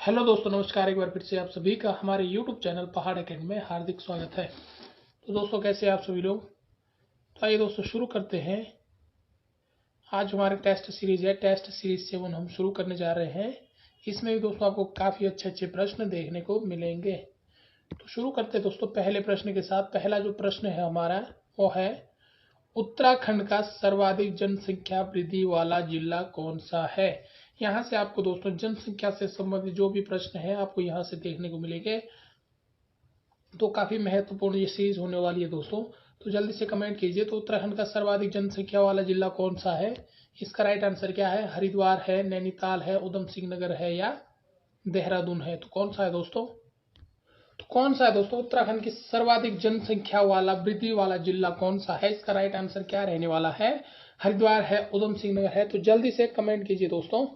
Hello दोस्तों, नमस्कार। एक बार फिर से आप सभी का हमारे यूट्यूब चैनल पहाड़ अकेडमी में हार्दिक स्वागत है। तो दोस्तों, कैसे आप सभी लोग? तो आइए दोस्तों शुरू करते हैं। आज हमारे टेस्ट सीरीज है, टेस्ट सीरीज 7 हम शुरू करने जा रहे हैं। इसमें भी दोस्तों आपको काफ़ी अच्छे अच्छे प्रश्न देखने को मिलेंगे। तो शुरू करते हैं दोस्तों पहले प्रश्न के साथ। पहला जो प्रश्न है हमारा वो है, उत्तराखंड का सर्वाधिक जनसंख्या वृद्धि वाला जिला कौन सा है? यहाँ से आपको दोस्तों जनसंख्या से संबंधित जो भी प्रश्न है आपको यहाँ से देखने को मिलेंगे। तो काफ़ी महत्वपूर्ण ये सीरीज होने वाली है दोस्तों। तो जल्दी से कमेंट कीजिए। तो उत्तराखंड का सर्वाधिक जनसंख्या वाला जिला कौन सा है? इसका राइट आंसर क्या है? हरिद्वार है, नैनीताल है, उधम सिंह नगर है या देहरादून है? तो कौन सा है दोस्तों? तो कौन सा है दोस्तों उत्तराखंड की सर्वाधिक जनसंख्या वाला वृद्धि वाला जिला कौन सा है? इसका राइट आंसर क्या रहने वाला है? हरिद्वार है, उधम सिंह नगर है? तो जल्दी से कमेंट कीजिए दोस्तों।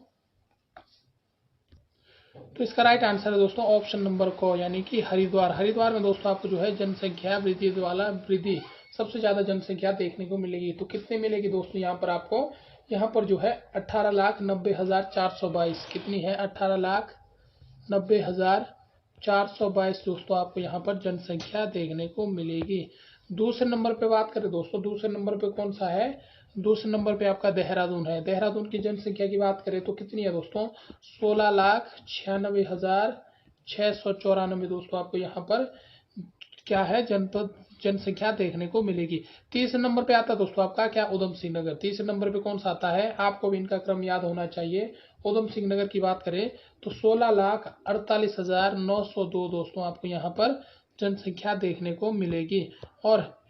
तो इसका राइट आंसर है दोस्तों ऑप्शन नंबर को, यानी कि हरिद्वार। हरिद्वार में दोस्तों आपको जो है जनसंख्या वृद्धि सबसे ज्यादा जनसंख्या देखने को मिलेगी। तो कितनी मिलेगी दोस्तों? यहाँ पर आपको यहाँ पर जो है 18,90,422 कितनी है? 18,90,422 दोस्तों आपको यहाँ पर जनसंख्या देखने को मिलेगी। दूसरे नंबर पे बात करें दोस्तों, दूसरे नंबर पे कौन सा है? दूसरे नंबर पे आपका देहरादून है। देहरादून की जनसंख्या की बात करें तो कितनी है दोस्तों? 16,96,694 दोस्तों आपको यहाँ पर क्या है जनपद जनसंख्या देखने को मिलेगी। तीसरे नंबर पे आता है दोस्तों आपका क्या? उधम सिंह नगर। तीसरे नंबर पे कौन सा आता है? आपको भी इनका क्रम याद होना चाहिए। उधम सिंह नगर की बात करें तो 16,48,902 दोस्तों आपको यहाँ पर जनसंख्या देखने को मिलेगी। और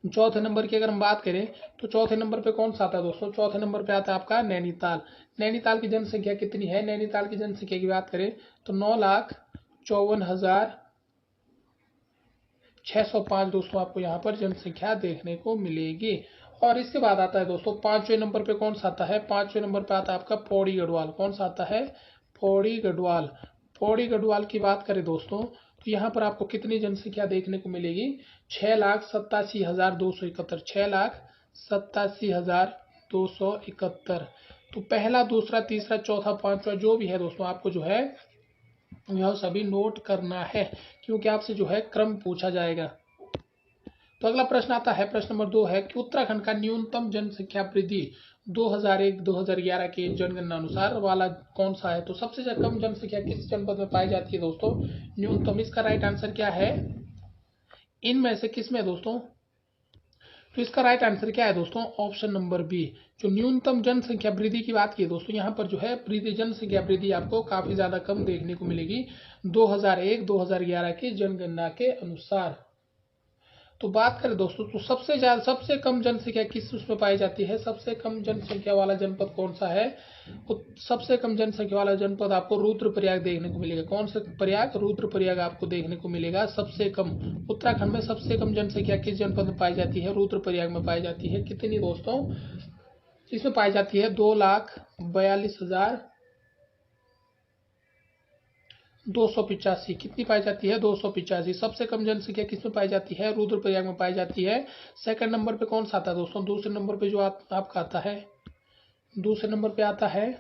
चौथे नंबर की अगर हम बात करें तो चौथे नंबर पे कौन सा आता है दोस्तों? चौथे नंबर पे आता है आपका नैनीताल। नैनीताल की जनसंख्या कितनी है? नैनीताल की जनसंख्या की बात करें तो 9,54,605 दोस्तों आपको यहाँ पर जनसंख्या देखने को मिलेगी। और इसके बाद आता है दोस्तों पांचवें नंबर पे कौन सा आता है? पांचवें नंबर पे आता है आपका पौड़ी गढ़वाल। कौन सा आता है? पौड़ी गढ़वाल। पौड़ी गढ़वाल की बात करें दोस्तों तो यहाँ पर आपको कितनी जनसंख्या देखने को मिलेगी? 6,87,271। 6,87,271। तो पहला, दूसरा, तीसरा, चौथा, पांचवा जो भी है दोस्तों आपको जो है यह सभी नोट करना है, क्योंकि आपसे जो है क्रम पूछा जाएगा। तो अगला प्रश्न आता है, प्रश्न नंबर 2 है कि उत्तराखंड का न्यूनतम जनसंख्या वृद्धि 2001-2011 के जनगणना अनुसार वाला कौन सा है? तो सबसे कम जनसंख्या किस जनपद में पाई जाती है दोस्तों? न्यूनतम। इसका राइट आंसर क्या है? इनमें से किस में दोस्तों? तो इसका राइट आंसर क्या है दोस्तों? Option number B. जो न्यूनतम जनसंख्या वृद्धि की बात की है दोस्तों, यहाँ पर जो है जनसंख्या वृद्धि आपको काफी ज्यादा कम देखने को मिलेगी 2001-2011 की जनगणना के अनुसार। तो बात करें दोस्तों तो सबसे कम जनसंख्या किस उसमें पाई जाती है? सबसे कम जनसंख्या वाला जनपद कौन सा है? सबसे कम जनसंख्या वाला जनपद आपको रुद्रप्रयाग देखने को मिलेगा। कौन सा प्रयाग? रुद्रप्रयाग आपको देखने को मिलेगा सबसे कम। उत्तराखंड में सबसे कम जनसंख्या किस जनपद में पाई जाती है? रुद्रप्रयाग में पाई जाती है। कितनी दोस्तों इसमें पाई जाती है? 2,42,285। कितनी पाई जाती है? 285। सबसे कम जनसंख्या किसमें पाई जाती है? रुद्रप्रयाग में पाई जाती है। सेकंड नंबर पे कौन सा आता है दोस्तों? दूसरे नंबर पे जो आपका आता है, दूसरे नंबर पे आता है,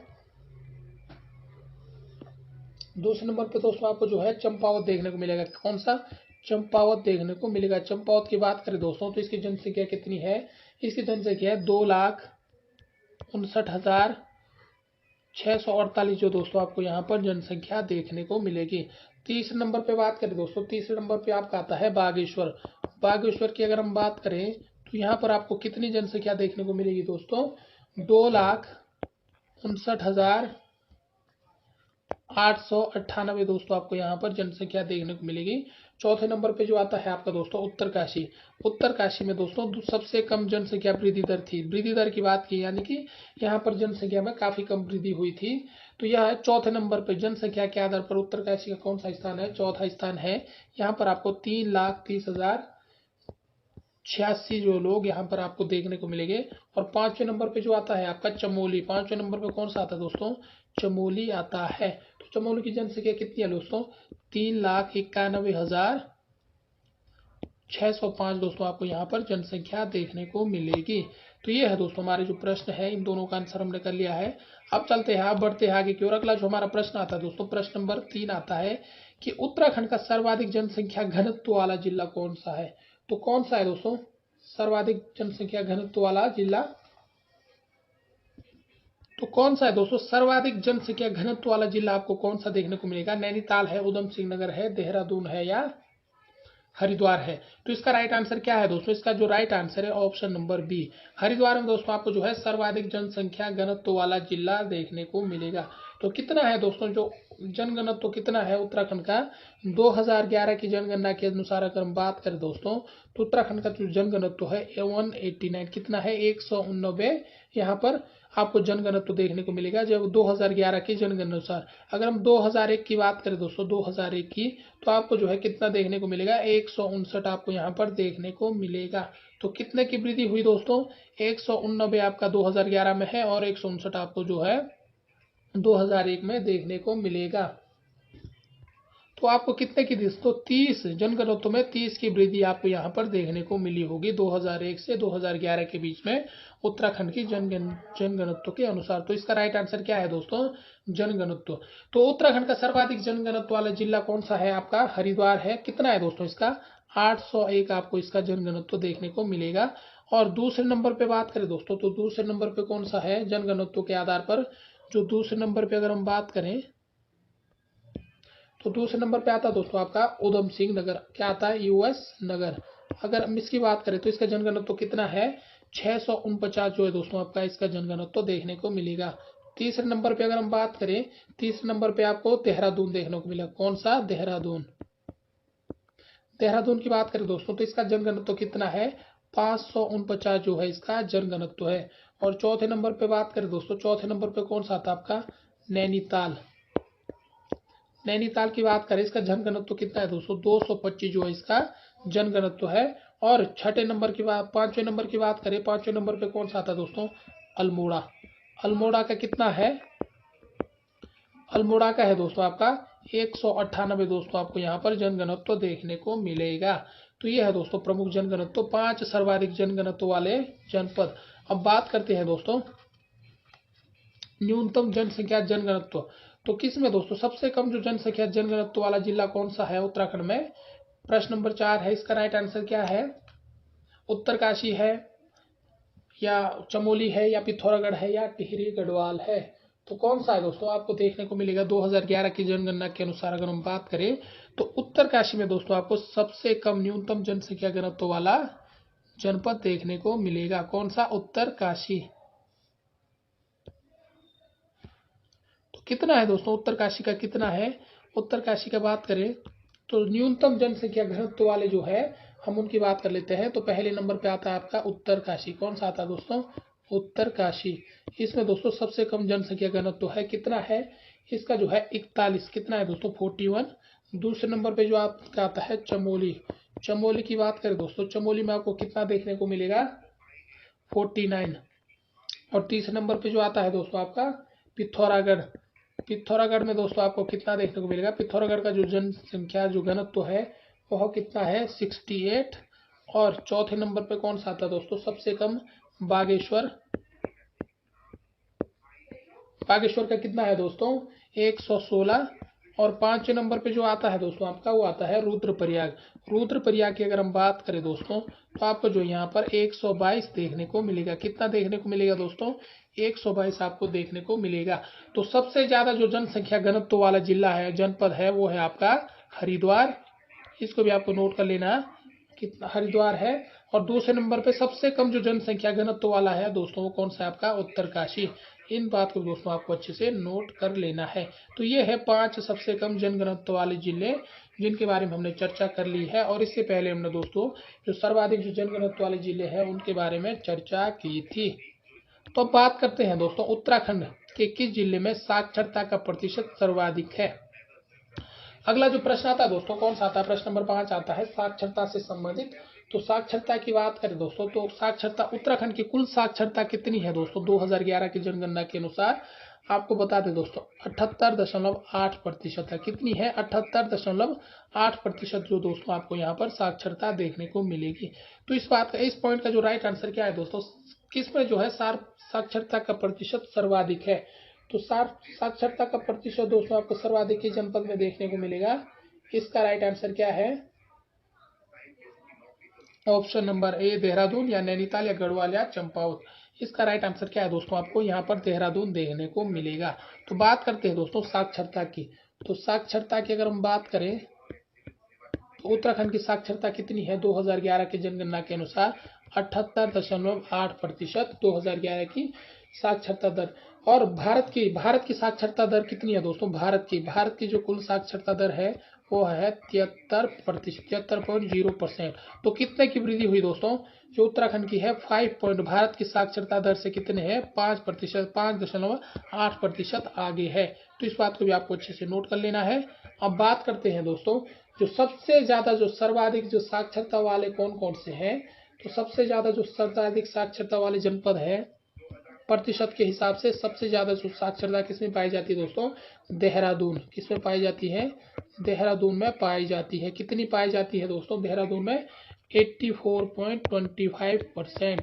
दूसरे नंबर पे दोस्तों आपको जो है चंपावत देखने को मिलेगा। कौन सा? चंपावत देखने को मिलेगा। चंपावत की बात करें दोस्तों तो इसकी जनसंख्या कितनी है? इसकी जनसंख्या है 2,59,648 जो दोस्तों आपको यहाँ पर जनसंख्या देखने को मिलेगी। तीसरे नंबर पे बात करें दोस्तों, तीसरे नंबर पे आपका आता है बागेश्वर। बागेश्वर की अगर हम बात करें तो यहाँ पर आपको कितनी जनसंख्या देखने को मिलेगी दोस्तों? 2,59,898 दोस्तों आपको यहाँ पर जनसंख्या देखने को मिलेगी। चौथे नंबर पे जो आता है आपका दोस्तों उत्तरकाशी। उत्तरकाशी में दोस्तों सबसे कम जनसंख्या वृद्धि दर थी। वृद्धि दर की बात की, यानी कि यहाँ पर जनसंख्या में काफी कम वृद्धि हुई थी। तो यह चौथे नंबर पर जनसंख्या के आधार पर उत्तरकाशी का कौन सा स्थान है? चौथा स्थान है। यहाँ पर आपको 3,30,086 जो लोग यहाँ पर आपको देखने को मिलेंगे। और पांचवें नंबर पे जो आता है आपका चमोली। पांचवें नंबर पे कौन सा आता है दोस्तों? चमोली आता है। तो चमोली की जनसंख्या कितनी है दोस्तों? 3,91,605 दोस्तों आपको यहाँ पर जनसंख्या देखने को मिलेगी। तो ये है दोस्तों हमारे जो प्रश्न है, इन दोनों का आंसर हमने कर लिया है। अब चलते हैं, अब बढ़ते हैं आगे की ओर। अगला जो हमारा प्रश्न आता है दोस्तों, प्रश्न नंबर 3 आता है कि उत्तराखंड का सर्वाधिक जनसंख्या घनत्व वाला जिला कौन सा है। तो कौन सा है दोस्तों सर्वाधिक जनसंख्या घनत्व वाला जिला? तो कौन सा है दोस्तों सर्वाधिक जनसंख्या घनत्व वाला जिला आपको कौन सा देखने को मिलेगा? नैनीताल है, उधम सिंह नगर है, देहरादून है या हरिद्वार है? तो इसका राइट आंसर क्या है दोस्तों? इसका जो राइट आंसर है ऑप्शन नंबर बी, हरिद्वार में दोस्तों आपको जो है सर्वाधिक जनसंख्या घनत्व वाला जिला देखने को मिलेगा। तो कितना है दोस्तों जो जनघनत्व कितना है उत्तराखंड का? 2011 की जनगणना के अनुसार अगर हम बात करें दोस्तों, तो उत्तराखंड का जो जनघनत्व है 189, कितना है? 189 यहाँ पर आपको जनघनत्व देखने को मिलेगा जब 2011 की जनगणना अनुसार। अगर हम 2001 की बात करें दोस्तों, 2001 की, तो आपको जो है कितना देखने को मिलेगा? 159 आपको यहाँ पर देखने को मिलेगा। तो कितने की वृद्धि हुई दोस्तों? 189 आपका 2011 में है और 159 आपको जो है 2001 में देखने को मिलेगा। तो आपको कितने की दोस्तों 30 जनघनत्व में 30 की वृद्धि आपको यहाँ पर देखने को मिली होगी 2001 से 2011 के बीच में उत्तराखंड की जनघनत्व के अनुसार। तो इसका राइट आंसर क्या है दोस्तों? जनघनत्व। तो उत्तराखंड का सर्वाधिक जनघनत्व वाला जिला कौन सा है? आपका हरिद्वार है। कितना है दोस्तों इसका? 801 आपको इसका जनघनत्व देखने को मिलेगा। और दूसरे नंबर पे बात करें दोस्तों, तो दूसरे नंबर पे कौन सा है जनघनत्व के आधार पर? जो दूसरे नंबर पे अगर हम बात करें, तो दूसरे नंबर पे आता है दोस्तों आपका उधम सिंह नगर। क्या आता है? यूएस नगर। अगर हम इसकी बात करें तो इसका जनघनत्व कितना है? 649 जो है दोस्तों आपका इसका जनघनत्व देखने को मिलेगा। तीसरे नंबर पे अगर हम बात करें, तीसरे नंबर पे आपको देहरादून देखने को मिलेगा। कौन सा? देहरादून। देहरादून की बात करें दोस्तों, तो इसका जनघनत्व कितना है? 549 जो है इसका जनघनत्व है। और चौथे नंबर पे बात करें दोस्तों, चौथे नंबर पे कौन सा आता है आपका? नैनीताल। नैनीताल की बात करें, इसका जनघनत्व कितना है दोस्तों? 225 जो है इसका जनघनत्व है। और छठे नंबर की बात, पांचवें नंबर की बात करें, पांचवें नंबर पे कौन सा आता है दोस्तों? अल्मोड़ा। अल्मोड़ा का कितना है? अल्मोड़ा का है दोस्तों आपका 198 दोस्तों आपको यहाँ पर जनघनत्व देखने को मिलेगा। तो ये है दोस्तों प्रमुख जनघनत्व, 5 सर्वाधिक जनघनत्व वाले जनपद। अब बात करते हैं दोस्तों न्यूनतम जनसंख्या जनघनत्व। तो किस में दोस्तों सबसे कम जो जनसंख्या जनघनत्व वाला जिला कौन सा है उत्तराखंड में? प्रश्न नंबर 4 है। इसका राइट आंसर क्या है? उत्तरकाशी है या चमोली है या पिथौरागढ़ है या टिहरी गढ़वाल है? तो कौन सा है दोस्तों आपको देखने को मिलेगा 2011 की जनगणना के अनुसार अगर हम बात करें, तो उत्तरकाशी में दोस्तों आपको सबसे कम न्यूनतम जनसंख्या घनत्व वाला जनपद देखने को मिलेगा। कौन सा? उत्तरकाशी। तो कितना है दोस्तों उत्तरकाशी का कितना है? उत्तरकाशी का बात करें तो न्यूनतम जनसंख्या घनत्व वाले जो है हम उनकी बात कर लेते हैं। तो पहले नंबर पे आता है आपका उत्तरकाशी। कौन सा आता है दोस्तों? उत्तरकाशी। इसमें दोस्तों सबसे कम जनसंख्या घनत्व है, कितना है इसका जो है 41। कितना है दोस्तों? 41। दूसरे नंबर पे जो आपका आता है चमोली। चमोली की बात करें दोस्तों, चमोली में आपको कितना देखने को मिलेगा? 49। और तीसरे नंबर पे जो आता है दोस्तों आपका पिथौरागढ़। पिथौरागढ़ में दोस्तों आपको कितना देखने को मिलेगा? पिथौरागढ़ का जो जनसंख्या जो घनत्व है वह कितना है? 68। और चौथे नंबर पे कौन सा आता है दोस्तों सबसे कम? बागेश्वर। बागेश्वर का कितना है दोस्तों? 116। और पांचवें नंबर पे जो आता है दोस्तों आपका वो आता है रुद्रप्रयाग। रुद्रप्रयाग की अगर हम बात करें दोस्तों, तो आपको जो यहाँ पर 122 देखने को मिलेगा। कितना देखने को मिलेगा दोस्तों? 122 आपको देखने को मिलेगा। तो सबसे ज्यादा जो जनसंख्या घनत्व वाला जिला है, जनपद है, वो है आपका हरिद्वार। इसको भी आपको नोट कर लेना, कितना हरिद्वार है। और दूसरे नंबर पे सबसे कम जो जनसंख्या घनत्व वाला है दोस्तों वो कौन सा है आपका? उत्तरकाशी। इन बात को दोस्तों आपको अच्छे से नोट कर लेना है। तो ये है 5 सबसे कम जनघनत्व वाले जिले जिनके बारे में हमने चर्चा कर ली है। और इससे पहले हमने दोस्तों जो सर्वाधिक जो जनघनत्व वाले जिले हैं उनके बारे में चर्चा की थी। तो अब बात करते हैं दोस्तों उत्तराखंड के किस जिले में साक्षरता का प्रतिशत सर्वाधिक है। अगला जो प्रश्न आता है दोस्तों कौन सा आता है? प्रश्न नंबर 5 आता है साक्षरता से संबंधित। तो साक्षरता की बात करें दोस्तों, तो साक्षरता उत्तराखंड की कुल साक्षरता कितनी है दोस्तों 2011 की जनगणना के अनुसार? आपको बता दें दोस्तों 78.8% है। कितनी है? 78.8% जो दोस्तों आपको यहाँ पर साक्षरता देखने को मिलेगी। तो इस बात का, इस पॉइंट का जो राइट आंसर क्या है दोस्तों? किसमें जो है साक्षरता का प्रतिशत सर्वाधिक है। तो साक्षरता का प्रतिशत दोस्तों आपको सर्वाधिक किस जनपद में देखने को मिलेगा। इसका राइट आंसर क्या है, ऑप्शन नंबर ए देहरादून या नैनीताल या गढ़वाल या चंपावत। इसका राइट आंसर क्या है दोस्तों, आपको यहाँ पर देहरादून देखने को मिलेगा। तो बात करते हैं दोस्तों साक्षरता की। तो साक्षरता की अगर हम बात करें तो उत्तराखंड की साक्षरता कितनी है 2011 की जनगणना के अनुसार 78.8%। 2011 की साक्षरता दर। और भारत की साक्षरता दर कितनी है दोस्तों, भारत की जो कुल साक्षरता दर है वो है 73.0%। तो कितने की वृद्धि हुई दोस्तों, जो उत्तराखंड की है 5 पॉइंट भारत की साक्षरता दर से कितने हैं 5%, 5.8% आगे है। तो इस बात को भी आपको अच्छे से नोट कर लेना है। अब बात करते हैं दोस्तों जो सबसे ज्यादा जो सर्वाधिक जो साक्षरता वाले कौन कौन से हैं। तो सबसे ज्यादा जो सर्वाधिक साक्षरता वाले जनपद है प्रतिशत के हिसाब से सबसे ज्यादा जो साक्षरता किसमें पाई जाती है दोस्तों, देहरादून। किसमें पाई जाती है, देहरादून में पाई जाती है। कितनी पाई जाती है दोस्तों, देहरादून में 84.25%।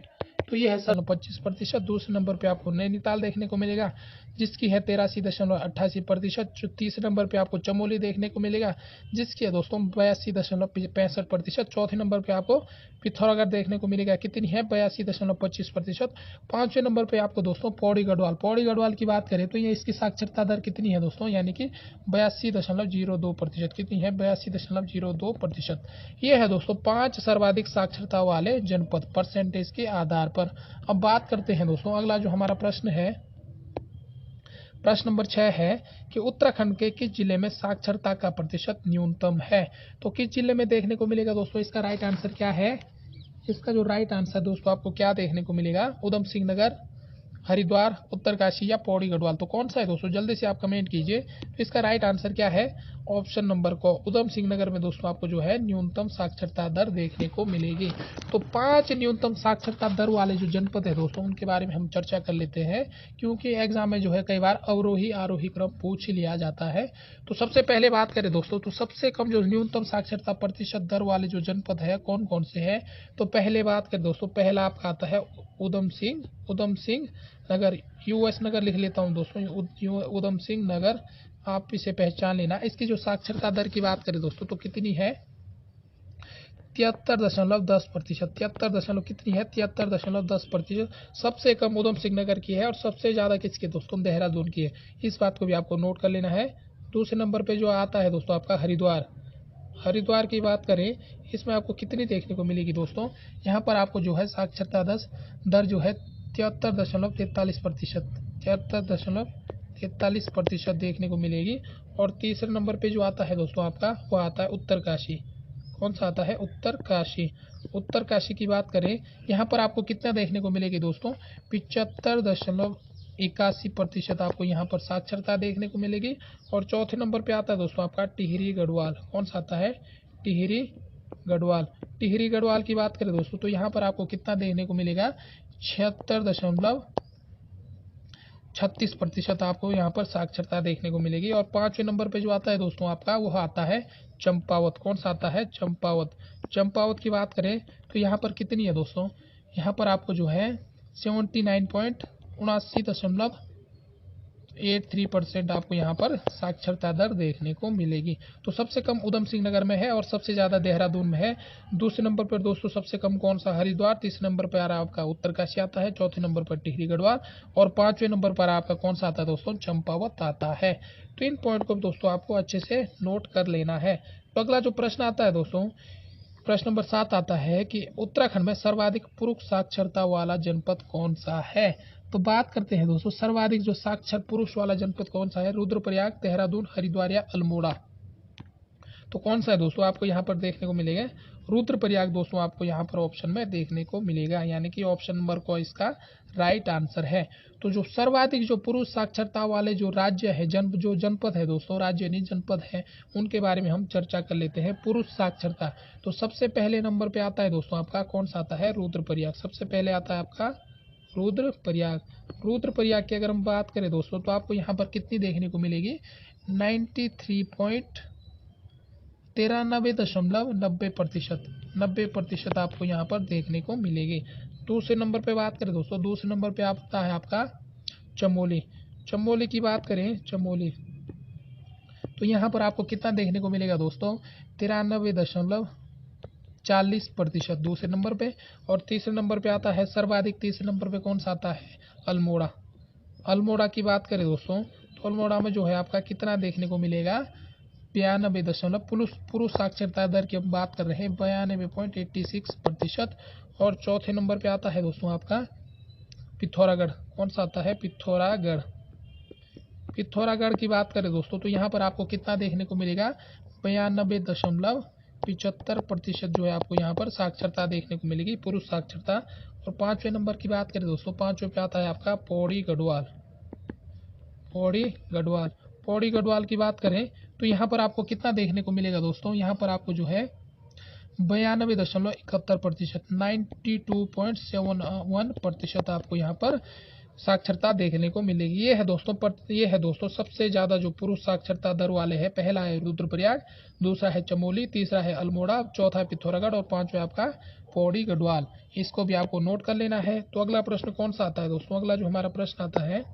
तो ये है सर 25%। दूसरे नंबर पे आपको नैनीताल देखने को मिलेगा जिसकी है 83.88%। जो तीसरे नंबर पे आपको चमोली देखने को मिलेगा जिसकी है दोस्तों 82.65%। चौथे नंबर पे आपको पिथौरागढ़ देखने को मिलेगा, कितनी है 82.25%। पांचवें नंबर पे आपको दोस्तों पौड़ी गढ़वाल की बात करें तो ये इसकी साक्षरता दर कितनी है दोस्तों, यानी कि 82.02%। कितनी है 82.02%। ये है दोस्तों 5 सर्वाधिक साक्षरता वाले जनपद परसेंटेज के आधार पर। अब बात करते हैं दोस्तों अगला जो हमारा प्रश्न है, प्रश्न नंबर 6 है कि उत्तराखंड के किस जिले में साक्षरता का प्रतिशत न्यूनतम है। तो किस जिले में देखने को मिलेगा दोस्तों, इसका राइट आंसर क्या है। इसका जो राइट आंसर दोस्तों आपको क्या देखने को मिलेगा, उधम सिंह नगर, हरिद्वार, उत्तरकाशी या पौड़ी गढ़वाल। तो कौन सा है दोस्तों, जल्दी से आप कमेंट कीजिए। तो इसका राइट आंसर क्या है, ऑप्शन नंबर को उधम सिंह नगर में दोस्तों आपको जो है न्यूनतम साक्षरता दर देखने को मिलेगी। तो 5 न्यूनतम साक्षरता दर वाले जो जनपद है दोस्तों उनके बारे में हम चर्चा कर लेते हैं, क्योंकि एग्जाम में जो है कई बार अवरोही आरोही क्रम पूछ लिया जाता है। तो सबसे पहले बात करें दोस्तों तो सबसे कम जो न्यूनतम साक्षरता प्रतिशत दर वाले जो जनपद है कौन कौन से हैं। तो पहले बात करें दोस्तों, पहला आपका आता है उधम सिंह नगर, यूएस नगर लिख लेता हूं दोस्तों, उधम सिंह नगर, आप इसे पहचान लेना। इसकी जो साक्षरता दर की बात करें दोस्तों तो कितनी है 73.10%। 73 कितनी है 73.10%। सबसे कम उधम सिंह नगर की है और सबसे ज्यादा किसकी दोस्तों, देहरादून की है। इस बात को भी आपको नोट कर लेना है। दूसरे नंबर पे जो आता है दोस्तों आपका हरिद्वार की बात करें, इसमें आपको कितनी देखने को मिलेगी दोस्तों, यहाँ पर आपको जो है साक्षरता दर जो है 73.43%, 73.43% देखने को मिलेगी। और तीसरे नंबर पे जो आता है दोस्तों आपका वो आता है उत्तरकाशी। कौन सा आता है, उत्तरकाशी की बात करें, यहाँ पर आपको कितना देखने को मिलेगी दोस्तों, 75.81% आपको यहाँ पर साक्षरता देखने को मिलेगी। और चौथे नंबर पे आता है दोस्तों आपका टिहरी गढ़वाल। कौन सा आता है, टिहरी गढ़वाल की बात करें दोस्तों तो यहाँ पर आपको कितना देखने को मिलेगा 76.36% आपको यहाँ पर साक्षरता देखने को मिलेगी। और पांचवें नंबर पे जो आता है दोस्तों आपका वो आता है चंपावत। कौन सा आता है, चंपावत की बात करें तो यहाँ पर कितनी है दोस्तों, यहाँ पर आपको जो है 79.79.83% आपको यहाँ पर साक्षरता दर देखने को मिलेगी। तो सबसे कम उधम सिंह नगर में है और सबसे ज़्यादा देहरादून में है। दूसरे नंबर पर दोस्तों सबसे कम कौन सा, हरिद्वार। तीसरे नंबर पर आपका उत्तरकाशी आता है। चौथे नंबर पर टिहरी गढ़वाल और पांचवें नंबर पर आपका कौन सा आता है दोस्तों, चंपावत आता है। तो इन पॉइंट को दोस्तों आपको अच्छे से नोट कर लेना है। तो अगला जो प्रश्न आता है दोस्तों, प्रश्न नंबर 7 आता है कि उत्तराखंड में सर्वाधिक पुरुष साक्षरता वाला जनपद कौन सा है। तो बात करते हैं दोस्तों सर्वाधिक जो साक्षर पुरुष वाला जनपद कौन सा है, रुद्रप्रयाग, देहरादून, हरिद्वार या अल्मोड़ा। तो कौन सा है दोस्तों, आपको यहाँ पर देखने को मिलेगा रुद्रप्रयाग दोस्तों, आपको यहाँ पर ऑप्शन में देखने को मिलेगा, यानी कि ऑप्शन नंबर को इसका राइट आंसर है। तो जो सर्वाधिक जो पुरुष साक्षरता वाले जो राज्य है जो जनपद है दोस्तों, राज्य नहीं जनपद है, उनके बारे में हम चर्चा कर लेते हैं। पुरुष साक्षरता तो सबसे पहले नंबर पे आता है दोस्तों आपका कौन सा आता है, रुद्रप्रयाग। सबसे पहले आता है आपका रुद्रप्रयाग की अगर हम बात करें दोस्तों तो आपको यहाँ पर कितनी देखने को मिलेगी 93.93.90% आपको यहाँ पर देखने को मिलेगी। दूसरे नंबर पे बात करें दोस्तों, दूसरे नंबर पे आता है आपका चमोली। चमोली की बात करें, चमोली, तो यहाँ पर आपको कितना देखने को मिलेगा दोस्तों, 93.40% दूसरे नंबर पे। और तीसरे नंबर पे आता है सर्वाधिक, तीसरे नंबर पे कौन सा आता है, अल्मोड़ा। अल्मोड़ा की बात करें दोस्तों, तो अल्मोड़ा में जो है आपका कितना देखने को मिलेगा, 92 पुरुष साक्षरता दर की हम बात कर रहे हैं, 92.86%। और चौथे नंबर पे आता है दोस्तों आपका पिथौरागढ़। कौन सा आता है, पिथौरागढ़। पिथौरागढ़ की बात करें दोस्तों, तो यहाँ पर आपको कितना देखने को मिलेगा, 92.75% जो है आपको यहाँ पर साक्षरता देखने को मिलेगी, पुरुष साक्षरता। और पाँचवें नंबर की बात करें दोस्तों, पाँचवें पे आता है आपका पौड़ी गढ़वाल। पौड़ी गढ़वाल, पौड़ी गढ़वाल की बात करें तो यहाँ पर आपको कितना देखने को मिलेगा दोस्तों, यहाँ पर आपको जो है 92.71%, 92.71% आपको यहाँ पर साक्षरता देखने को मिलेगी। ये है दोस्तों सबसे ज़्यादा जो पुरुष साक्षरता दर वाले हैं। पहला है रुद्रप्रयाग, दूसरा है चमोली, तीसरा है अल्मोड़ा, चौथा है पिथौरागढ़ और पांचवा आपका पौड़ी गढ़वाल। इसको भी आपको नोट कर लेना है। तो अगला प्रश्न कौन सा आता है दोस्तों, अगला जो हमारा प्रश्न आता है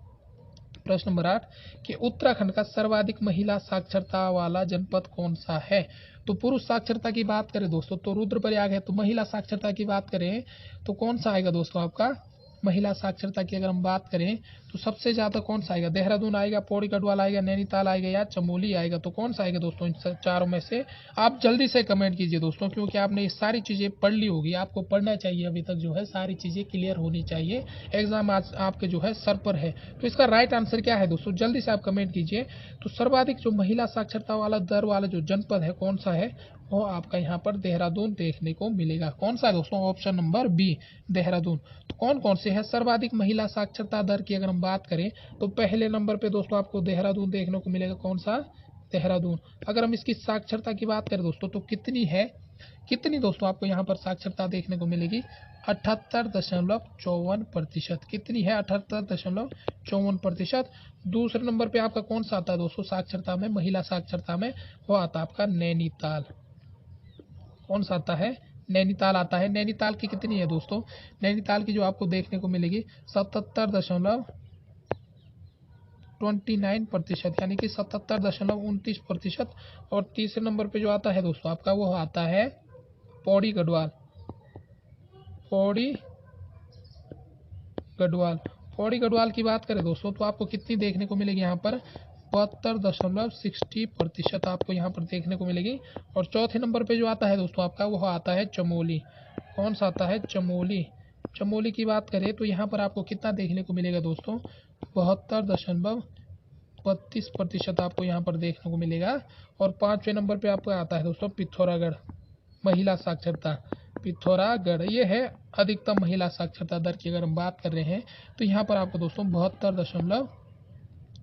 प्रश्न नंबर 8 कि उत्तराखंड का सर्वाधिक महिला साक्षरता वाला जनपद कौन सा है। तो पुरुष साक्षरता की बात करें दोस्तों तो रुद्रप्रयाग है। तो महिला साक्षरता की बात करें तो कौन सा आएगा दोस्तों आपका, महिला साक्षरता की अगर हम बात करें तो सबसे ज़्यादा कौन सा आएगा, देहरादून आएगा, पौड़ी गढ़वाल आएगा, नैनीताल आएगा या चमोली आएगा। तो कौन सा आएगा दोस्तों इन चारों में से, आप जल्दी से कमेंट कीजिए दोस्तों, क्योंकि आपने ये सारी चीज़ें पढ़ ली होगी, आपको पढ़ना चाहिए, अभी तक जो है सारी चीज़ें क्लियर होनी चाहिए, एग्जाम आज आपके जो है सर पर है। तो इसका राइट आंसर क्या है दोस्तों, जल्दी से आप कमेंट कीजिए। तो सर्वाधिक जो महिला साक्षरता वाला दर वाला जो जनपद है कौन सा है, वो आपका यहाँ पर देहरादून देखने को मिलेगा। कौन सा है दोस्तों, ऑप्शन नंबर बी, देहरादून। तो कौन कौन से है सर्वाधिक महिला साक्षरता दर की अगर हम बात करें तो पहले नंबर पे दोस्तों आपको देहरादून देखने को मिलेगा। कौन सा, देहरादून। अगर हम इसकी साक्षरता की बात करें दोस्तों तो कितनी है, कितनी दोस्तों आपको यहाँ पर साक्षरता देखने को मिलेगी, 78.54%। कितनी है, 78.54%। दूसरे नंबर पे आपका कौन सा आता है दोस्तों साक्षरता में, महिला साक्षरता में, वो आता है आपका नैनीताल। कौन सा आता है, नैनीताल आता है। नैनीताल की कितनी है दोस्तों, नैनीताल की जो आपको देखने को मिलेगी 77.29%, यानी कि 77.29%। और तीसरे नंबर पे जो आता है दोस्तों आपका वो आता है पौड़ी गढ़वाल। पौड़ी गढ़वाल, पौड़ी गढ़वाल की बात करें दोस्तों तो आपको कितनी देखने को मिलेगी यहाँ पर, 72.60% आपको यहाँ पर देखने को मिलेगी। और चौथे नंबर पे जो आता है दोस्तों आपका वो आता है चमोली। कौन सा आता है, चमोली। चमोली की बात करें तो यहाँ पर आपको कितना देखने को मिलेगा दोस्तों, 72.32% आपको यहाँ पर देखने को मिलेगा। और पाँचवें नंबर पे आपका आता है दोस्तों पिथौरागढ़, महिला साक्षरता, पिथौरागढ़। ये है अधिकतम महिला साक्षरता दर की अगर हम बात कर रहे हैं तो यहाँ पर आपको दोस्तों 72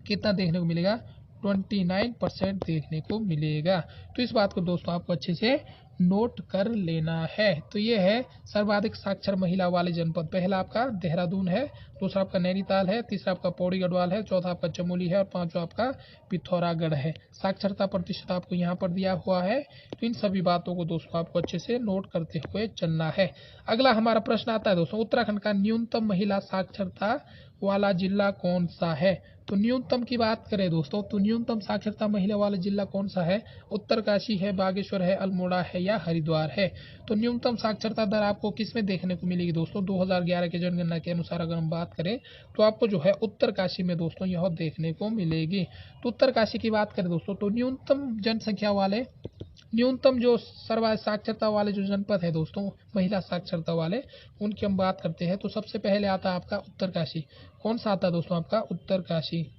कितना देखने को मिलेगा, 29% देखने को मिलेगा। तो इस बात को दोस्तों आपको अच्छे से नोट कर लेना है। तो ये है सर्वाधिक साक्षर महिला वाले जनपद, पहला आपका देहरादून है, दूसरा आपका नैनीताल है, तीसरा आपका पौड़ी गढ़वाल है, चौथा आपका चमोली है और पांचवा आपका पिथौरागढ़ है। साक्षरता प्रतिशत आपको यहाँ पर दिया हुआ है। तो इन सभी बातों को दोस्तों आपको अच्छे से नोट करते हुए चलना है। अगला हमारा प्रश्न आता है दोस्तों, उत्तराखंड का न्यूनतम महिला साक्षरता वाला जिला कौन सा है। तो न्यूनतम की बात करें दोस्तों तो न्यूनतम साक्षरता महिला वाला जिला कौन सा है, उत्तरकाशी है, बागेश्वर है, अल्मोड़ा है या हरिद्वार है। तो न्यूनतम साक्षरता दर आपको किस में देखने को मिलेगी दोस्तों, 2011 के जनगणना के अनुसार अगर हम बात करें तो आपको जो है उत्तरकाशी में दोस्तों यह देखने को मिलेगी। तो उत्तरकाशी की बात करें दोस्तों तो न्यूनतम जनसंख्या वाले, न्यूनतम जो सर्वाधिक साक्षरता वाले जो जनपद है दोस्तों महिला साक्षरता वाले, उनकी हम बात करते हैं तो सबसे पहले आता है आपका उत्तरकाशी। कौन सा आता है दोस्तों आपका, उत्तरकाशी।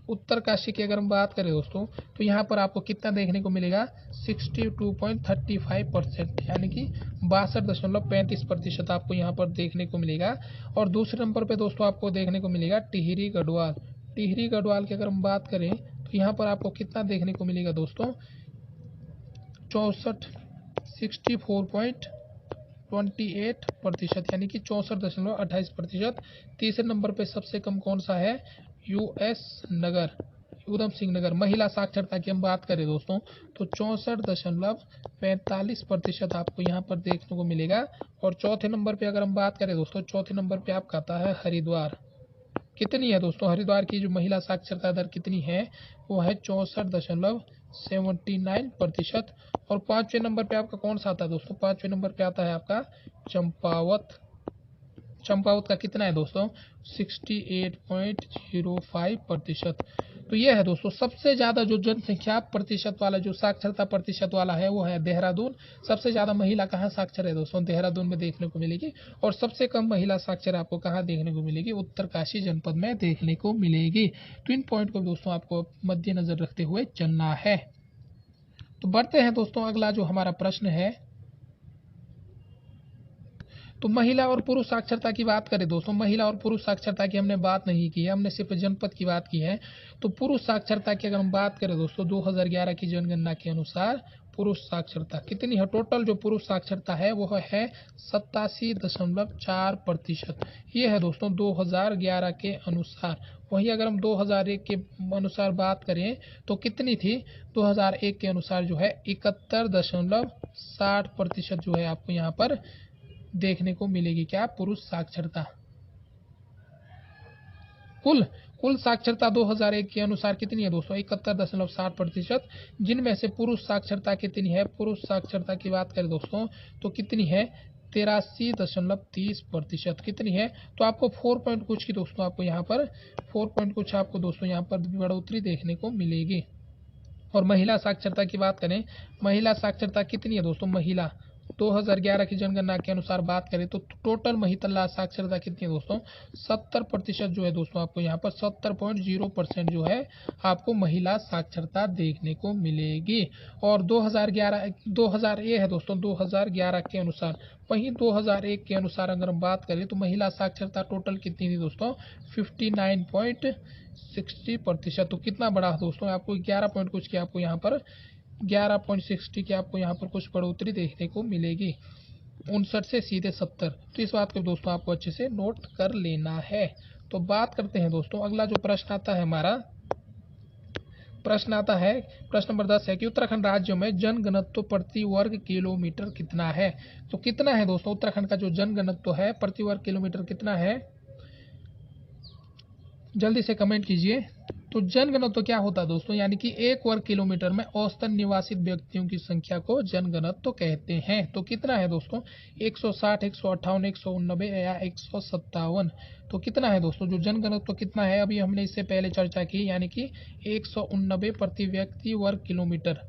उत्तरकाशी की अगर हम बात करें दोस्तों तो यहाँ पर आपको कितना देखने को मिलेगा, 62.35%, यानी कि 62.35% आपको यहाँ पर देखने को मिलेगा। और दूसरे नंबर पे दोस्तों आपको देखने को मिलेगा टिहरी गढ़वाल। टिहरी गढ़वाल की अगर हम बात करें तो यहाँ पर आपको कितना देखने को मिलेगा दोस्तों, 64.28%, यानी कि 64.28%। तीसरे नंबर पे सबसे कम कौन सा है, यूएस नगर। उधम सिंह नगर। महिला साक्षरता की हम बात करें दोस्तों तो 64.45% आपको यहाँ पर देखने को मिलेगा। और चौथे नंबर पे अगर हम बात करें दोस्तों, चौथे नंबर पे आपका आता है हरिद्वार। कितनी है दोस्तों हरिद्वार की जो महिला साक्षरता दर कितनी है, वो है 64.79%। और पांचवें नंबर पे आपका कौन सा आता है दोस्तों, पांचवें नंबर पे आता है आपका चंपावत। चंपावत का कितना है दोस्तों, 68.05%। तो ये है दोस्तों सबसे ज़्यादा जो जनसंख्या प्रतिशत वाला, जो साक्षरता प्रतिशत वाला है, वो है देहरादून। सबसे ज़्यादा महिला कहाँ साक्षर है दोस्तों, देहरादून में देखने को मिलेगी। और सबसे कम महिला साक्षर आपको कहाँ देखने को मिलेगी, उत्तरकाशी जनपद में देखने को मिलेगी। तो इन पॉइंट को दोस्तों आपको मद्देनजर रखते हुए चलना है। तो बढ़ते हैं दोस्तों, अगला जो हमारा प्रश्न है, तो महिला और पुरुष साक्षरता की बात करें दोस्तों, महिला और पुरुष साक्षरता की हमने बात नहीं की है, हमने सिर्फ जनपद की बात की है। तो पुरुष साक्षरता की अगर हम बात करें दोस्तों, 2011 की जनगणना के अनुसार पुरुष साक्षरता कितनी है, टोटल जो पुरुष साक्षरता है वो है 87.4%। ये है दोस्तों 2011 के अनुसार। वहीं अगर हम 2001 के अनुसार बात करें तो कितनी थी, 2001 के अनुसार जो है 71.60% जो है आपको यहाँ पर देखने को मिलेगी क्या, पुरुष साक्षरता। कुल साक्षरता 2001 के अनुसार कितनी है दोस्तों, 71.60%। जिनमें से पुरुष साक्षरता कितनी है, पुरुष साक्षरता की बात करें दोस्तों तो कितनी है, 83.30%। कितनी है, तो आपको 4 पॉइंट कुछ की दोस्तों आपको यहाँ पर 4 पॉइंट कुछ आपको दोस्तों यहाँ पर बढ़ोतरी देखने को मिलेगी। और महिला साक्षरता की बात करें, महिला साक्षरता कितनी है दोस्तों, महिला 2011 की जनगणना के अनुसार बात करें तो टोटल महिला साक्षरता कितनी है दोस्तों, 70% जो है दोस्तों आपको यहाँ पर 70.0% जो है आपको महिला साक्षरता देखने को मिलेगी। और 2000 ये है दोस्तों 2011 के अनुसार। वहीं 2001 के अनुसार अगर हम बात करें तो महिला साक्षरता टोटल कितनी थी दोस्तों, 59.60%। तो कितना बढ़ा दोस्तों, आपको 11 पॉइंट कुछ की आपको यहाँ पर 11.60 की आपको यहाँ पर कुछ बढ़ोतरी देखने को मिलेगी, 59 से सीधे 70। तो इस बात को दोस्तों आपको अच्छे से नोट कर लेना है। तो बात करते हैं दोस्तों, अगला जो प्रश्न आता है हमारा, प्रश्न आता है प्रश्न नंबर 10 है कि उत्तराखंड राज्य में जनघनत्व प्रति वर्ग किलोमीटर कितना है। तो कितना है दोस्तों उत्तराखंड का जो जनघनत्व है प्रति वर्ग किलोमीटर कितना है, जल्दी से कमेंट कीजिए। तो जनघनत्व क्या होता है दोस्तों, यानी कि 1 वर्ग किलोमीटर में औसतन निवासित व्यक्तियों की संख्या को जनघनत्व कहते हैं। तो कितना है दोस्तों, 160, 158, 189 या 157। तो कितना है दोस्तों जो जनघनत्व कितना है, अभी हमने इससे पहले चर्चा की, यानी कि 189 प्रति व्यक्ति वर्ग किलोमीटर,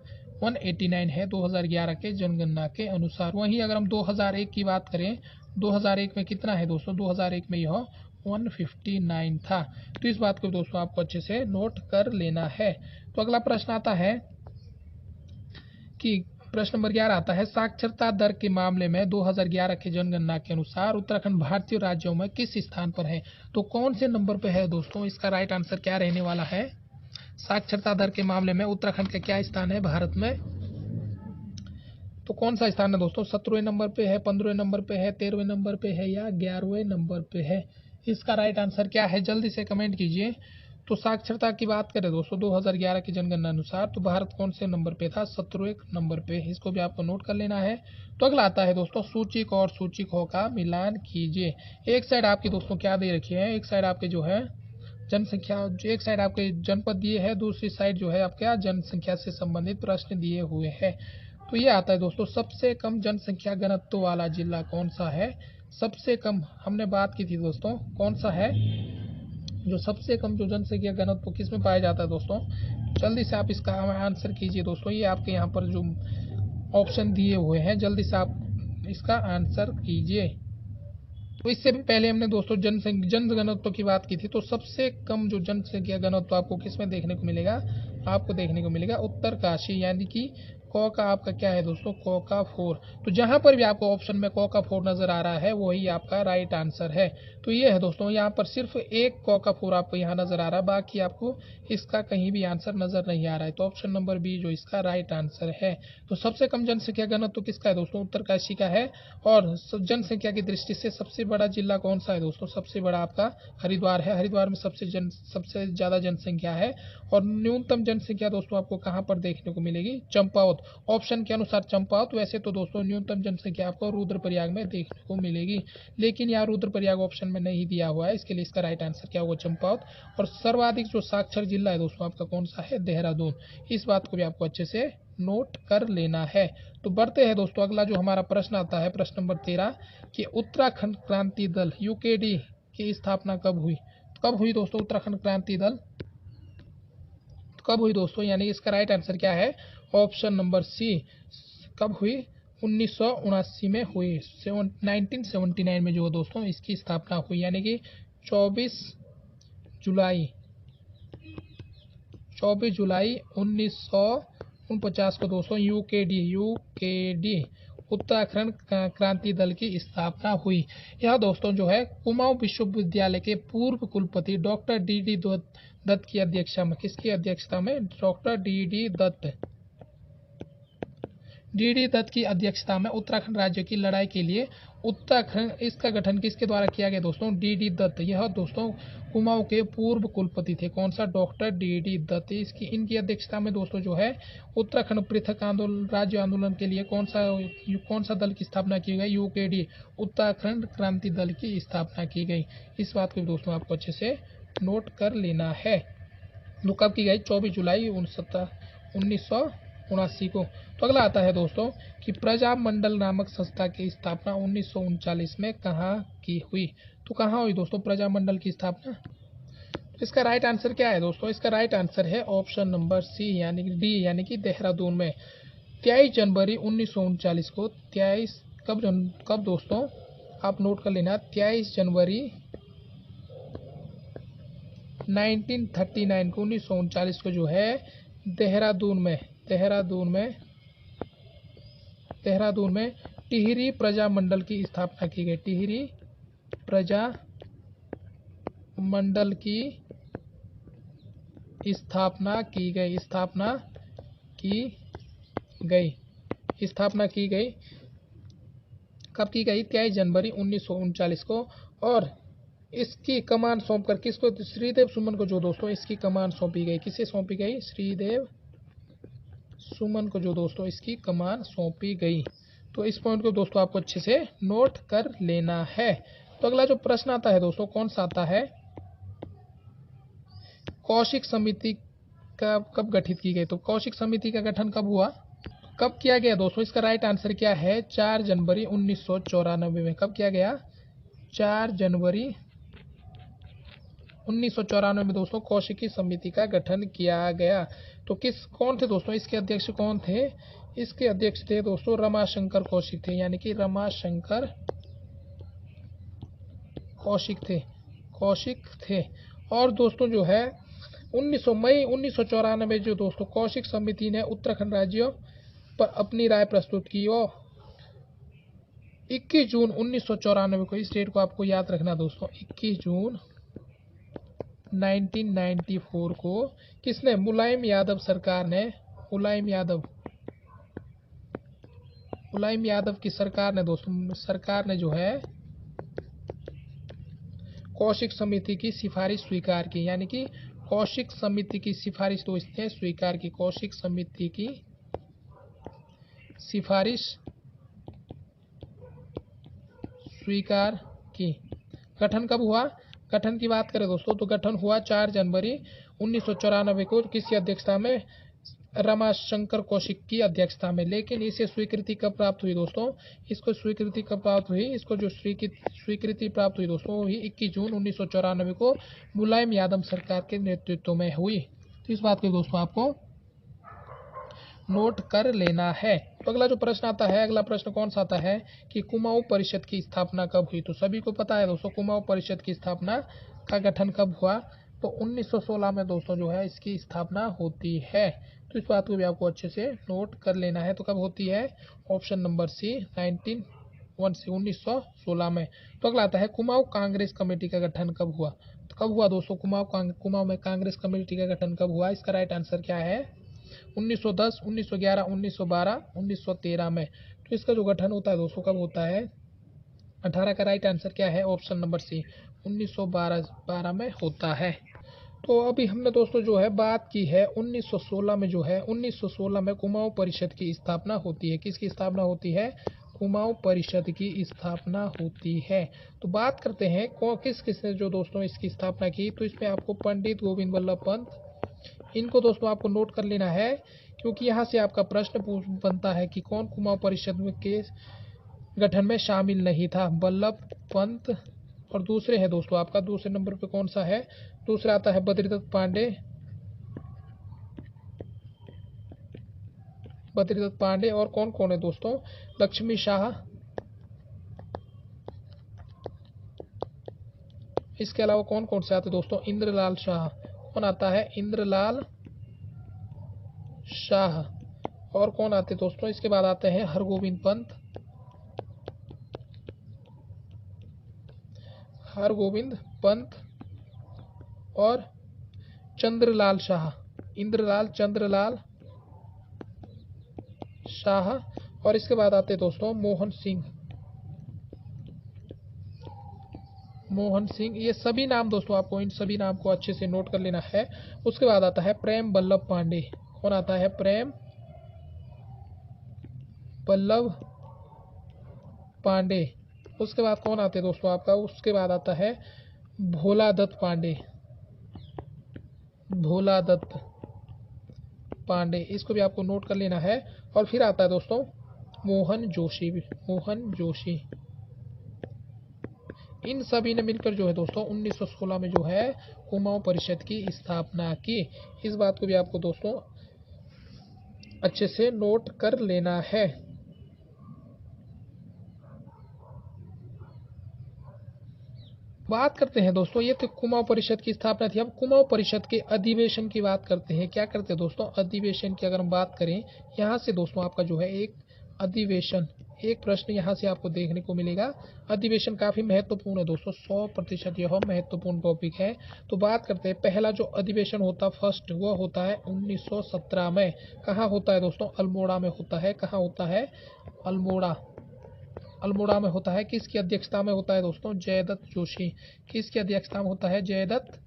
189 है 2011 के जनगणना के अनुसार। वहीं अगर हम 2001 की बात करें, 2001 में कितना है दोस्तों, 2001 में यह 159 था। तो इस बात को दोस्तों आपको अच्छे से नोट कर लेना है। तो अगला प्रश्न आता है कि प्रश्न नंबर 11 आता है, साक्षरता दर के मामले में 2011 की जनगणना के अनुसार उत्तराखंड भारतीय राज्यों में किस स्थान पर है। तो कौन से नंबर पे है दोस्तों, इसका राइट आंसर क्या रहने वाला है, साक्षरता दर के मामले में उत्तराखंड का क्या स्थान है भारत में। तो कौन सा स्थान है दोस्तों, 17वें नंबर पे है, 15वें नंबर पे है, 13वें नंबर पे है या 11वें नंबर पे है। इसका राइट आंसर क्या है, जल्दी से कमेंट कीजिए। तो साक्षरता की बात करें दोस्तों 2011 की जनगणना अनुसार तो भारत कौन से नंबर पे था, 17वें नंबर पे। इसको भी आपको नोट कर लेना है। तो अगला आता है दोस्तों, सूचिक और सूचिकों का मिलान कीजिए। एक साइड आपकी दोस्तों क्या दे रखी है, एक साइड आपके जो है जनसंख्या, एक साइड आपके जनपद दिए है, दूसरी साइड जो है आपके जनसंख्या से संबंधित प्रश्न दिए हुए हैं। तो ये आता है दोस्तों, सबसे कम जनसंख्या घनत्व वाला जिला कौन सा है। सबसे कम हमने बात की थी दोस्तों, कौन सा है जो सबसे कम जो जनसंख्या घनत्व किस में पाया जाता है दोस्तों, जल्दी से आप इसका आंसर कीजिए दोस्तों। ये आपके यहाँ पर जो ऑप्शन दिए हुए हैं, जल्दी से आप इसका आंसर कीजिए। तो इससे भी पहले हमने दोस्तों जनघनत्व की बात की थी। तो सबसे कम जो जनसंख्या घनत्व आपको किस में देखने को मिलेगा, आपको देखने को मिलेगा उत्तरकाशी, यानी कि क का आपका क्या है दोस्तों, क का 4। तो जहां पर भी आपको ऑप्शन में क का 4 नजर आ रहा है वही आपका राइट आंसर है। तो ये है दोस्तों, यहाँ पर सिर्फ एक क का 4 आपको यहाँ नजर आ रहा है, बाकी आपको इसका कहीं भी आंसर नजर नहीं आ रहा है। तो ऑप्शन नंबर बी जो इसका राइट आंसर है। तो सबसे कम जनसंख्या घनत्व तो किसका है दोस्तों, उत्तरकाशी का है। और जनसंख्या की दृष्टि से सबसे बड़ा जिला कौन सा है दोस्तों, सबसे बड़ा आपका हरिद्वार है। हरिद्वार में सबसे ज्यादा जनसंख्या है। और न्यूनतम जनसंख्या दोस्तों आपको कहां पर देखने को मिलेगी, चंपावत। ऑप्शन के अनुसार चंपावत। वैसे तो दोस्तों न्यूनतम जनसंख्या आपको रुद्रप्रयाग में देखने को मिलेगी, लेकिन यहाँ रुद्रप्रयाग ऑप्शन में नहीं दिया हुआ है, इसके लिए इसका राइट आंसर क्या होगा, चंपावत। और सर्वाधिक जो साक्षर जिला है दोस्तों आपका कौन सा है, देहरादून। इस बात को भी आपको अच्छे से नोट कर लेना है। तो बढ़ते हैं दोस्तों, अगला जो हमारा प्रश्न आता है, प्रश्न नंबर 13 कि उत्तराखंड क्रांति दल यूकेडी की स्थापना कब हुई। कब हुई दोस्तों उत्तराखंड क्रांति दल, कब हुई दोस्तों, यानी इसका राइट आंसर क्या है, ऑप्शन नंबर सी। कब हुई, 1979 में हुई। 1979 में जो दोस्तों इसकी स्थापना हुई, यानी कि 24 जुलाई 1949 को दोस्तों यूकेडी उत्तराखंड क्रांति दल की स्थापना हुई। यह दोस्तों जो है कुमाऊं विश्वविद्यालय के पूर्व कुलपति डॉक्टर डी दत्त की अध्यक्षता में, किसकी अध्यक्षता में, डॉक्टर डी डी दत्त की अध्यक्षता में उत्तराखंड राज्य की लड़ाई के लिए उत्तराखंड, इसका गठन किसके द्वारा किया गया दोस्तों, डी दत्त। यह दोस्तों कुमाऊं के पूर्व कुलपति थे, कौन सा, डॉक्टर डी दत्त। इनकी अध्यक्षता में दोस्तों जो है उत्तराखंड पृथक आंदोलन, राज्य आंदोलन के लिए कौन सा दल की स्थापना की गई, यूकेडी उत्तराखंड क्रांति दल की स्थापना की गई। इस बात को दोस्तों आपको अच्छे से नोट कर लेना है। तो कब की गई, 24 जुलाई 1979 को। तो अगला आता है दोस्तों कि प्रजामंडल नामक संस्था की स्थापना 1939 में कहाँ की हुई। तो कहाँ हुई दोस्तों प्रजामंडल की स्थापना। तो इसका राइट आंसर क्या है दोस्तों, इसका राइट आंसर है ऑप्शन नंबर सी, यानी कि डी, यानी कि देहरादून में। 23 जनवरी 1939 को, 23 कब दोस्तों आप नोट कर लेना, 23 जनवरी 1939 को, 1939 को जो है देहरादून में टिहरी प्रजामंडल की स्थापना की गई। टिहरी प्रजामंडल की स्थापना की गई। कब की गई, 23 जनवरी 1939 को। और इसकी कमान सौंपकर किसको, श्रीदेव सुमन को जो दोस्तों इसकी कमान सौंपी गई। किसे सौंपी गई, श्रीदेव सुमन को जो दोस्तों इसकी कमान सौंपी गई। तो इस पॉइंट को दोस्तों आपको अच्छे से नोट कर लेना है। तो अगला जो प्रश्न आता है दोस्तों कौन सा आता है, कौशिक समिति का कब गठित की गई। तो कौशिक समिति का गठन कब हुआ, कब किया गया दोस्तों, इसका राइट आंसर क्या है, 4 जनवरी 1994 में। कब किया गया, 4 जनवरी 1994 में दोस्तों कौशिकी समिति का गठन किया गया। तो कौन थे दोस्तों इसके अध्यक्ष, कौन थे, इसके अध्यक्ष थे दोस्तों रमाशंकर कौशिक थे, यानी कि रमाशंकर कौशिक थे। और दोस्तों जो है 19 मई 1994 जो दोस्तों कौशिक समिति ने उत्तराखंड राज्य पर अपनी राय प्रस्तुत की। और 21 जून 1994 को, इस डेट को आपको याद रखना दोस्तों, 21 जून 1994 को किसने, मुलायम यादव सरकार ने, मुलायम यादव की सरकार ने जो है कौशिक समिति की सिफारिश स्वीकार की। यानी कि कौशिक समिति की सिफारिश तो इसने स्वीकार की, कौशिक समिति की सिफारिश स्वीकार की। गठन कब हुआ, गठन की बात करें दोस्तों तो गठन हुआ 4 जनवरी 1994 को, किसी अध्यक्षता में, रमाशंकर कौशिक की अध्यक्षता में। लेकिन इसे स्वीकृति कब प्राप्त हुई दोस्तों, इसको स्वीकृति कब प्राप्त हुई, इसको जो स्वीकृति प्राप्त हुई दोस्तों वो हुई 21 जून 1994 को मुलायम यादव सरकार के नेतृत्व में हुई। तो इस बात को दोस्तों आपको नोट कर लेना है। तो अगला जो प्रश्न आता है, अगला प्रश्न कौन सा आता है कि कुमाऊं परिषद की स्थापना कब हुई। तो सभी को पता है दोस्तों कुमाऊं परिषद की स्थापना का गठन कब हुआ, तो 1916 में दोस्तों जो है इसकी स्थापना होती है। तो इस बात को भी आपको अच्छे से नोट कर लेना है। तो कब होती है? ऑप्शन नंबर सी 1916 में। तो अगला आता है कुमाऊं कांग्रेस कमेटी का गठन कब हुआ? तो कब हुआ दोस्तों कुमाऊं में कांग्रेस कमेटी का गठन कब हुआ? इसका राइट आंसर क्या है? 1910, 1911, 1912, 1913 में। तो इसका जो गठन होता है दोस्तों कब होता है? 18 का राइट आंसर क्या है? ऑप्शन नंबर सी 1912 में होता है। तो अभी हमने दोस्तों जो है बात की है 1916 में, जो है 1916 में कुमाऊं परिषद की स्थापना होती है। किसकी स्थापना होती है? कुमाऊं परिषद की स्थापना होती है। तो बात करते हैं किस किसने जो दोस्तों इसकी स्थापना की। तो इसमें आपको पंडित गोविंद वल्लभ पंत, इनको दोस्तों आपको नोट कर लेना है, क्योंकि यहाँ से आपका प्रश्न बनता है कि कौन कुमाऊं परिषद के गठन में शामिल नहीं था। वल्लभ पंत, और दूसरे है दोस्तों आपका दूसरे नंबर पे कौन सा है? दूसरा आता है बद्रीदत्त पांडे। बद्रीदत्त पांडे, और कौन कौन है दोस्तों? लक्ष्मी शाह। इसके अलावा कौन कौन से आते हैं दोस्तों? इंद्रलाल शाह। कौन आता है? इंद्रलाल शाह। और कौन आते दोस्तों? इसके बाद आते हैं हरगोविंद पंत। हरगोविंद पंत और चंद्रलाल शाह। इंद्रलाल चंद्रलाल शाह। और इसके बाद आते दोस्तों मोहन सिंह। मोहन सिंह, ये सभी नाम दोस्तों आपको इन सभी नाम को अच्छे से नोट कर लेना है। उसके बाद आता है प्रेम वल्लभ पांडे। कौन आता है? प्रेम वल्लभ पांडे। उसके बाद कौन आते हैं दोस्तों आपका? उसके बाद आता है भोला दत्त पांडे। भोला दत्त पांडे, इसको भी आपको नोट कर लेना है। और फिर आता है दोस्तों मोहन जोशी। मोहन जोशी, इन सभी ने मिलकर जो है दोस्तों 1916 में जो है कुमाऊं परिषद की स्थापना की। इस बात को भी आपको दोस्तों अच्छे से नोट कर लेना है। बात करते हैं दोस्तों, ये तो कुमाऊं परिषद की स्थापना थी। अब कुमाऊं परिषद के अधिवेशन की बात करते हैं। क्या करते हैं दोस्तों? अधिवेशन की अगर हम बात करें, यहाँ से दोस्तों आपका जो है एक अधिवेशन, एक प्रश्न यहाँ से आपको देखने को मिलेगा। अधिवेशन काफी महत्वपूर्ण है दोस्तों, 100% यह महत्वपूर्ण टॉपिक है। तो बात करते हैं, पहला जो अधिवेशन होता है फर्स्ट, वह होता है 1917 में। कहाँ होता है दोस्तों? अल्मोड़ा में होता है। कहाँ होता है? अल्मोड़ा। अल्मोड़ा में होता है। किसकी अध्यक्षता में होता है दोस्तों? जयदत्त जोशी। किसकी अध्यक्षता में होता है? जयदत्त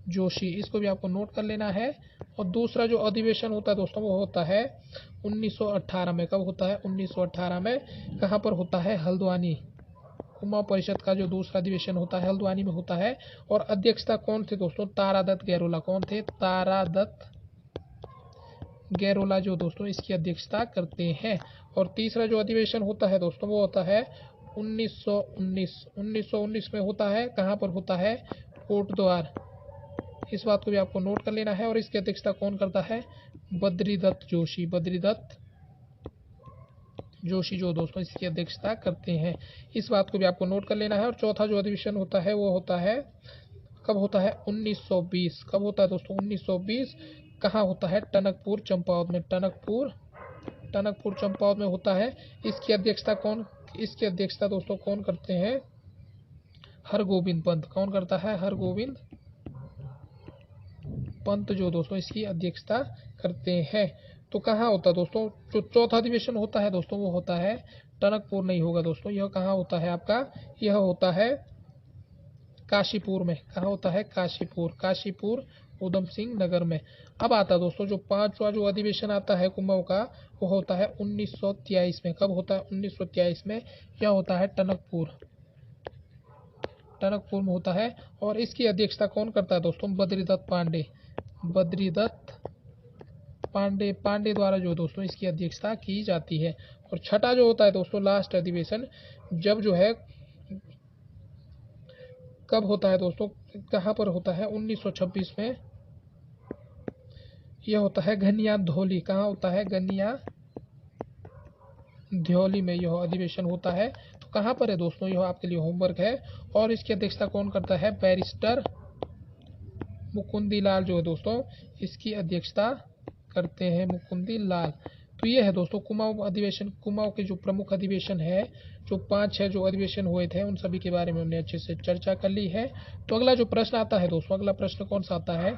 जोशी। इसको भी आपको नोट कर लेना है। और दूसरा जो अधिवेशन होता है दोस्तों वो होता है 1918 में। कब होता है? 1918 में। कहाँ पर होता है? हल्द्वानी। कुमाऊं परिषद का जो दूसरा अधिवेशन होता है हल्द्वानी में होता है। और अध्यक्षता कौन थे दोस्तों? तारादत्त गैरोला। कौन थे? तारादत्त गैरोला जो दोस्तों इसकी अध्यक्षता करते हैं। और तीसरा जो अधिवेशन होता है दोस्तों वो होता है 1919 में होता है। कहाँ पर होता है? कोटद्वार। इस बात को भी आपको नोट कर लेना है। और इसकी अध्यक्षता कौन करता है? बद्रीदत्त जोशी। बद्रीदत्त जोशी जो दोस्तों इसकी अध्यक्षता करते हैं। इस बात को भी आपको नोट कर लेना है। और चौथा जो अधिवेशन होता है वो होता है, कब होता है? 1920। कब होता है दोस्तों? 1920। कहाँ होता है? टनकपुर चंपावत में। टनकपुर चंपावत में होता है। इसकी अध्यक्षता दोस्तों कौन करते हैं? हरगोविंद पंत। कौन करता है? हरगोविंद पंत जो दोस्तों इसकी अध्यक्षता करते हैं। तो कहाँ होता है दोस्तों जो चौथा अधिवेशन होता है दोस्तों? वो होता है टनकपुर नहीं होगा दोस्तों, यह कहाँ होता है आपका? यह होता है काशीपुर में। कहाँ होता है? काशीपुर उधम सिंह नगर में। अब आता है दोस्तों जो पांचवा जो अधिवेशन आता है कुमाऊं का, वो होता है 1923 में। कब होता है? 1923 में। यह होता है टनकपुर में होता है। और इसकी अध्यक्षता कौन करता है दोस्तों? बद्रीदत्त पांडे द्वारा जो दोस्तों इसकी अध्यक्षता की जाती है। और छठा जो होता है दोस्तों लास्ट अधिवेशन, जब जो है कब होता है दोस्तों? कहाँ पर होता है? 1926 में। यह होता है घनिया धौली। कहाँ होता है? घनिया धौली में यह अधिवेशन होता है। तो कहाँ पर है दोस्तों? यह आपके लिए होमवर्क है। और इसकी अध्यक्षता कौन करता है? मुकुंदी लाल जो है दोस्तों इसकी अध्यक्षता करते हैं, मुकुंदी लाल। तो ये है दोस्तों कुमाऊं अधिवेशन। कुमाऊं के जो प्रमुख अधिवेशन है, जो 5-6 जो अधिवेशन हुए थे, उन सभी के बारे में हमने अच्छे से चर्चा कर ली है। तो अगला जो प्रश्न आता है दोस्तों, अगला प्रश्न कौन सा आता है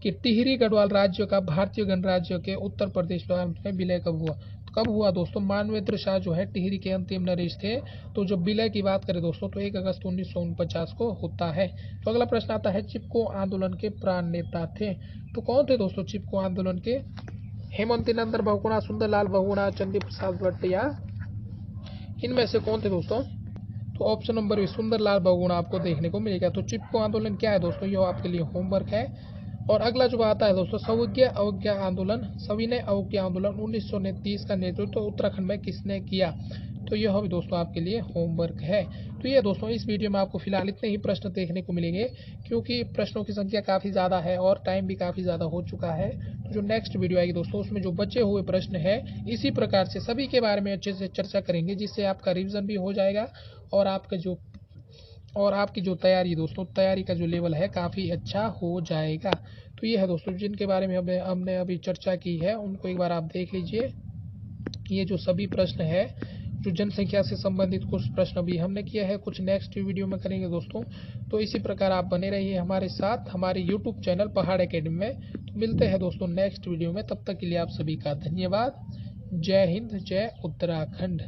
कि टिहरी गढ़वाल राज्य का भारतीय गणराज्य के उत्तर प्रदेश में विलय कब हुआ? तो कब हुआ दोस्तों? मानवेंद्र शाह जो है टिहरी के अंतिम नरेश थे। तो जब विलय की बात करें दोस्तों तो 1 अगस्त 1949 को होता है। तो अगला प्रश्न आता है चिपको आंदोलन के प्राण नेता थे। तो कौन थे दोस्तों चिपको आंदोलन के? हेमंती नंदन बहुगुणा, सुंदरलाल बहुगुणा, चंदी प्रसाद भट्ट, या इनमें से कौन थे दोस्तों? तो option number B Sundarlal Bahuguna आपको देखने को मिलेगा। तो चिपको आंदोलन क्या है दोस्तों, ये आपके लिए होमवर्क है। और अगला जो आता है दोस्तों सविनय अवज्ञा आंदोलन, सविनय अवज्ञा आंदोलन 1929 का नेतृत्व उत्तराखंड में किसने किया? तो यह भी दोस्तों आपके लिए होमवर्क है। तो ये दोस्तों इस वीडियो में आपको फिलहाल इतने ही प्रश्न देखने को मिलेंगे, क्योंकि प्रश्नों की संख्या काफ़ी ज़्यादा है और टाइम भी काफ़ी ज़्यादा हो चुका है। तो जो नेक्स्ट वीडियो आएगी दोस्तों उसमें जो बचे हुए प्रश्न है इसी प्रकार से सभी के बारे में अच्छे से चर्चा करेंगे, जिससे आपका रिविजन भी हो जाएगा और आपकी जो तैयारी दोस्तों, तैयारी का जो लेवल है काफ़ी अच्छा हो जाएगा। तो ये है दोस्तों जिनके बारे में हमने अभी चर्चा की है, उनको एक बार आप देख लीजिए। ये जो सभी प्रश्न है, जो जनसंख्या से संबंधित कुछ प्रश्न भी हमने किया है, कुछ नेक्स्ट वीडियो में करेंगे दोस्तों। तो इसी प्रकार आप बने रहिए हमारे साथ हमारे यूट्यूब चैनल पहाड़ एकेडमी में। तो मिलते हैं दोस्तों नेक्स्ट वीडियो में, तब तक के लिए आप सभी का धन्यवाद। जय हिंद, जय उत्तराखंड।